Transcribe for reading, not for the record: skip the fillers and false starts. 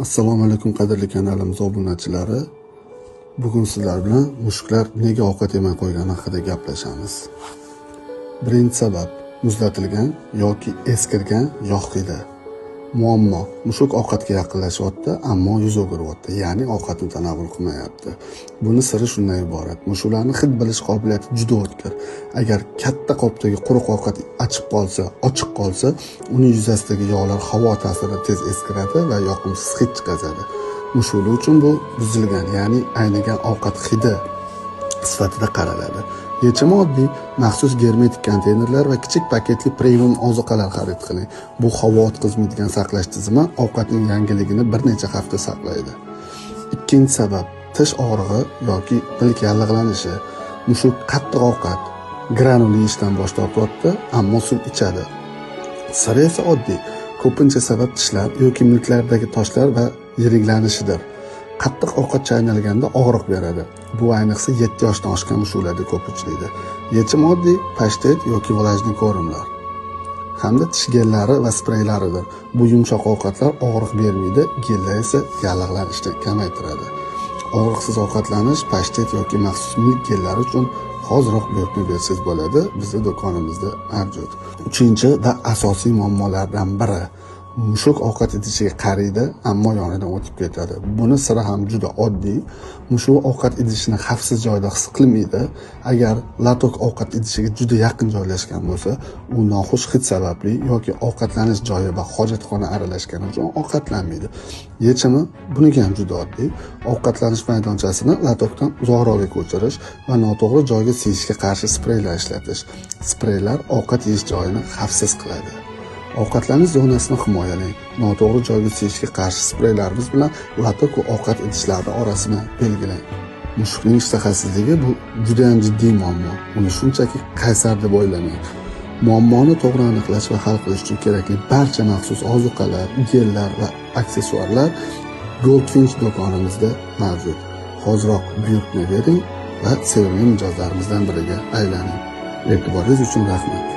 Assalomu alaykum qadrli kanalimiz obunachilari. Bugun sizlar bilan mushuklar nega ovqat yemay qo'ygani haqida gaplashamiz. Birinchi sabab muzlatilgan yoki eskirgan yog' hidi. Muammo: mushuk ovqatga yaqinlashyapti, ammo yuz o'giryapti, ya'ni ovqatni tanovul qilmayapti. Buni siri shundan iborat. Mushuklarning hid bilish qobiliyati juda o'tkir. Agar katta qopdagi quruq ovqat ochiq qolsa, uning yuzasidagi yog'lar havo ta'sirida tez eskiradi va yoqimsiz hid chiqaradi. Mushuklar uchun bu buzilgan, ya'ni aynigan ovqat hidi sifatida qaraladi. Yechimi oddiy: maxsus germetik konteynerlar va kichik paketli premium ozuqalar xarid qiling. Bu havo o'tkazmaydigan saqlash tizimi ovqatning yangiligini bir necha hafta saqlaydi. Ikkinchi sabab tish og'rig'i yoki milk yallig'lanishi. Mushuk qattiq ovqat, granul yeyishdan bosh tortyapti, ammo suv ichadi. Siri esa oddiy: ko'pincha sabab tishlar yoki milklardagi toshlar va yiriklanishidir. Qattiq ovqat chaynalganda og'riq beradi. Bu ayniqsa 7 yoshdan oshgan mushuklarda ko'p uchraydi. Yechim oddiy: pashtet yoki vlajniy ko'rimlar hamda tish gellari va spreylaridir. Bu yumshoq ovqatlar og'riq bermaydi, gellar esa yallig'lanishni kamaytiradi. Og'riqsiz ovqatlanish pashtet yoki maxsus milk gellari uchun hoziroq buyurtma bersangiz bo'ladi. Bizning do'konimizda mavjud. Uchinchi va asosiy muammolardan biri: mushuk ovqat idishiga qariydi, ammo yonidan o'tib ketadi. Buni siri ham juda oddiy. Mushuk ovqat idishini xavfsiz joyda his qilmaydi. Agar latok ovqat idishiga juda yaqin joylashgan bo'lsa, u noxush hid sababli yoki ovqatlanish joyi va hojatxona aralashgani uchun ovqatlanmaydi. Yechimi buniki ham juda oddiy. Ovqatlanish maydonchasini latokdan uzoqroqga ko'chirish va noto'g'ri joyga siyishga qarshi spreylar ishlatish. Spreylar ovqat yeyish joyini xavfsiz qiladi. Ovqatlanish zonasini himoyalang. Noto'g'ri joyga siyishga qarshi spreylarimiz bilan latok va ovqat idishlari orasini belgilang. Mushukning ishtahasizligi bu juda ham jiddiy muammo. Uni shunchaki qaysar deb o'ylamang. Muammoni to'g'ri aniqlash va hal qilish uchun kerakli barcha maxsus ozuqalar, gellar va aksessuarlar Goldfinch do'konimizda mavjud. Hoziroq buyurtma bering va sevimli mijozlarimizdan biriga aylaning. E'tiboringiz uchun rahmat.